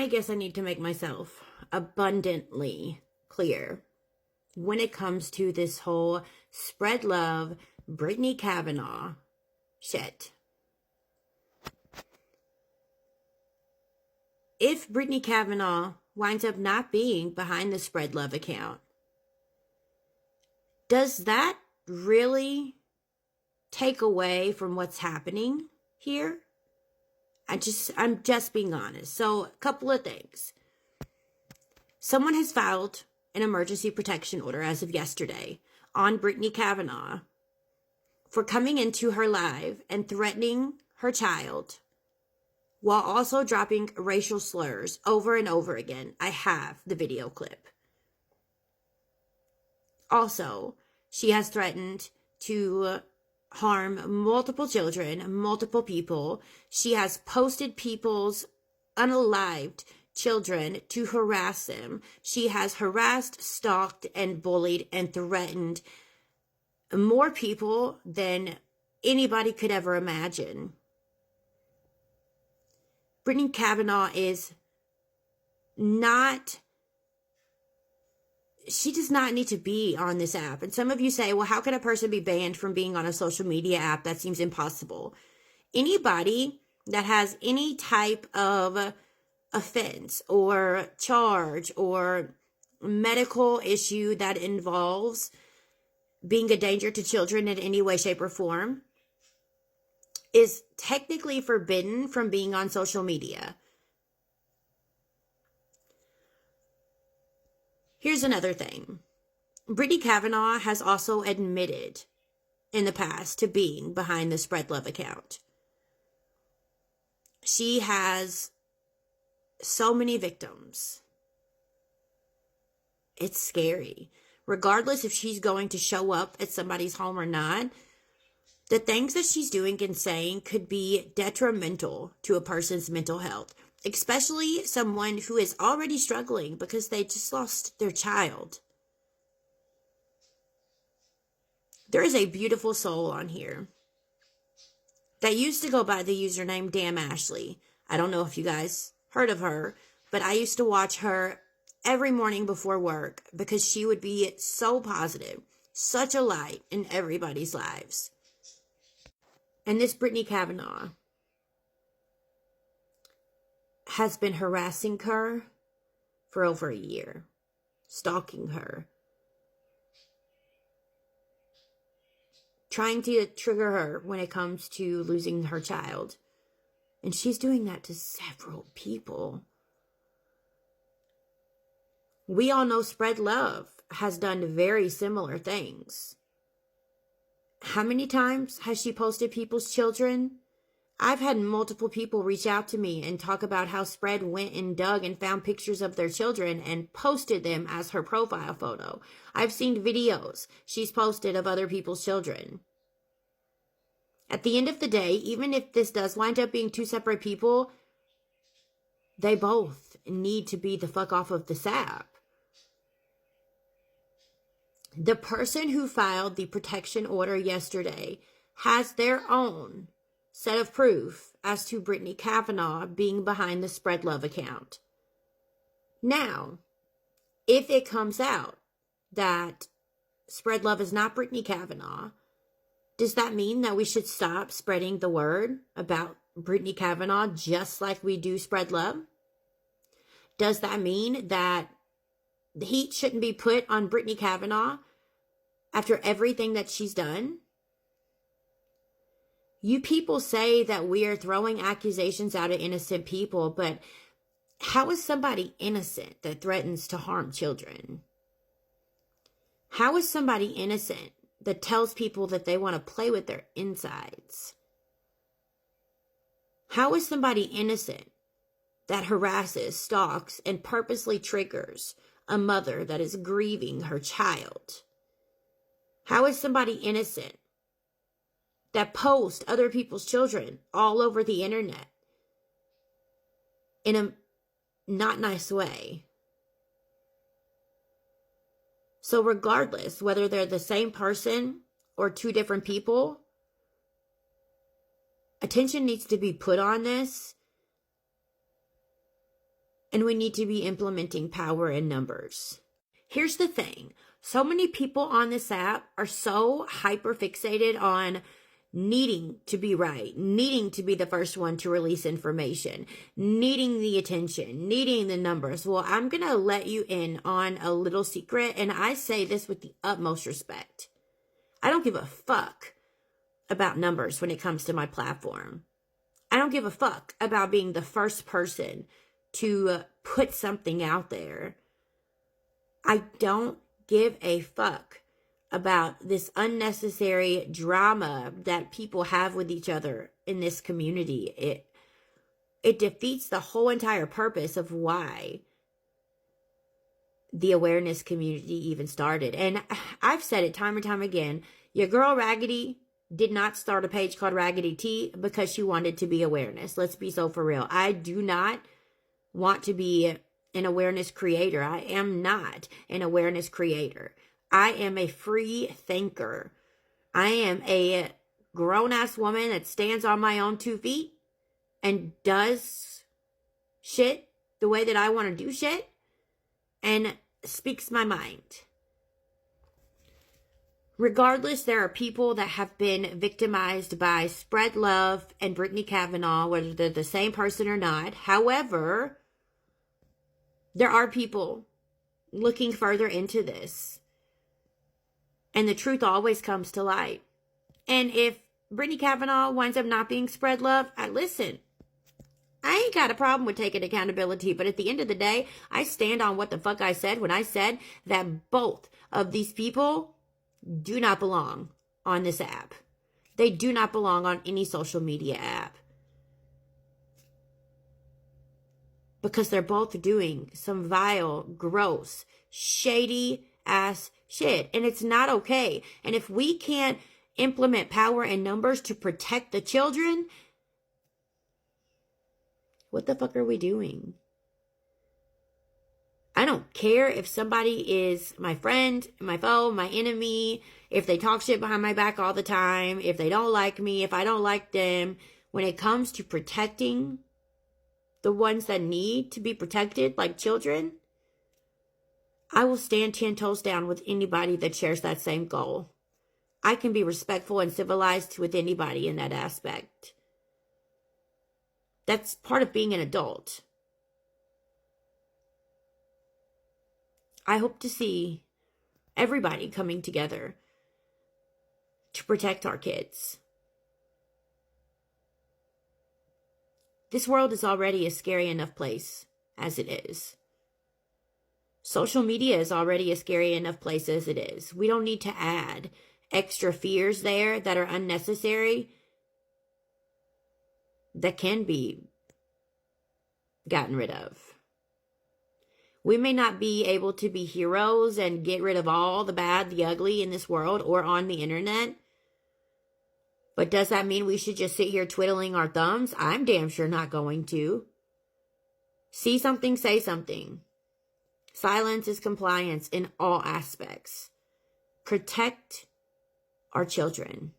I guess I need to make myself abundantly clear when it comes to this whole Spreadlove, Brittany Cavanaugh shit. If Brittany Cavanaugh winds up not being behind the Spreadlove account, does that really take away from what's happening here? I'm just being honest. So, a couple of things. Someone has filed an emergency protection order as of yesterday on Brittany Cavanaugh for coming into her live and threatening her child while also dropping racial slurs over and over again. I have the video clip. Also, she has threatened to harm multiple children, multiple people. She has posted people's unalived children to harass them. She has harassed, stalked, and bullied and threatened more people than anybody could ever imagine. Brittany Cavanaugh is not... She does not need to be on this app. And some of you say, well, how can a person be banned from being on a social media app? That seems impossible. Anybody that has any type of offense or charge or medical issue that involves being a danger to children in any way, shape, or form is technically forbidden from being on social media. Here's another thing. Brittany Cavanaugh has also admitted in the past to being behind the Spreadlove account. She has so many victims. It's scary. Regardless if she's going to show up at somebody's home or not, the things that she's doing and saying could be detrimental to a person's mental health. Especially someone who is already struggling because they just lost their child. There is a beautiful soul on here that used to go by the username Damn Ashley. I don't know if you guys heard of her, but I used to watch her every morning before work because she would be so positive, such a light in everybody's lives. And this Brittany Cavanaugh has been harassing her for over a year, stalking her, trying to trigger her when it comes to losing her child. And she's doing that to several people. We all know Spreadlove has done very similar things. How many times has she posted people's children? I've had multiple people reach out to me and talk about how Spread went and dug and found pictures of their children and posted them as her profile photo. I've seen videos she's posted of other people's children. At the end of the day, even if this does wind up being two separate people, they both need to be the fuck off of this app. The person who filed the protection order yesterday has their own set of proof as to Brittany Cavanaugh being behind the Spreadlove account. Now, if it comes out that Spreadlove is not Brittany Cavanaugh, does that mean that we should stop spreading the word about Brittany Cavanaugh just like we do Spreadlove? Does that mean that the heat shouldn't be put on Brittany Cavanaugh after everything that she's done? You people say that we are throwing accusations out at innocent people, but how is somebody innocent that threatens to harm children? How is somebody innocent that tells people that they want to play with their insides? How is somebody innocent that harasses, stalks, and purposely triggers a mother that is grieving her child? How is somebody innocent that post other people's children all over the internet in a not nice way? So regardless, whether they're the same person or two different people, attention needs to be put on this. And we need to be implementing power in numbers. Here's the thing. So many people on this app are so hyper fixated on needing to be right, needing to be the first one to release information, needing the attention, needing the numbers. Well, I'm going to let you in on a little secret, and I say this with the utmost respect. I don't give a fuck about numbers when it comes to my platform. I don't give a fuck about being the first person to put something out there. I don't give a fuck about this unnecessary drama that people have with each other in this community. It defeats the whole entire purpose of why the awareness community even started. And I've said it time and time again, your girl Raggedy did not start a page called Raggedy Tea because she wanted to be awareness. Let's be so for real. I do not want to be an awareness creator. I am not an awareness creator. I am a free thinker. I am a grown-ass woman that stands on my own 2 feet and does shit the way that I want to do shit and speaks my mind. Regardless, there are people that have been victimized by Spreadlove and Brittany Cavanaugh, whether they're the same person or not. However, there are people looking further into this. And the truth always comes to light. And if Brittany Cavanaugh winds up not being Spreadlove, listen, I ain't got a problem with taking accountability. But at the end of the day, I stand on what the fuck I said when I said that both of these people do not belong on this app. They do not belong on any social media app. Because they're both doing some vile, gross, shady ass shit. And it's not okay. And if we can't implement power and numbers to protect the children, what the fuck are we doing? I don't care if somebody is my friend, my foe, my enemy, if they talk shit behind my back all the time, if they don't like me, if I don't like them. When it comes to protecting the ones that need to be protected, like children, I will stand 10 toes down with anybody that shares that same goal. I can be respectful and civilized with anybody in that aspect. That's part of being an adult. I hope to see everybody coming together to protect our kids. This world is already a scary enough place as it is. Social media is already a scary enough place as it is. We don't need to add extra fears there that are unnecessary, that can be gotten rid of. We may not be able to be heroes and get rid of all the bad, the ugly in this world or on the internet. But does that mean we should just sit here twiddling our thumbs? I'm damn sure not going to. See something, say something. Silence is compliance in all aspects. Protect our children.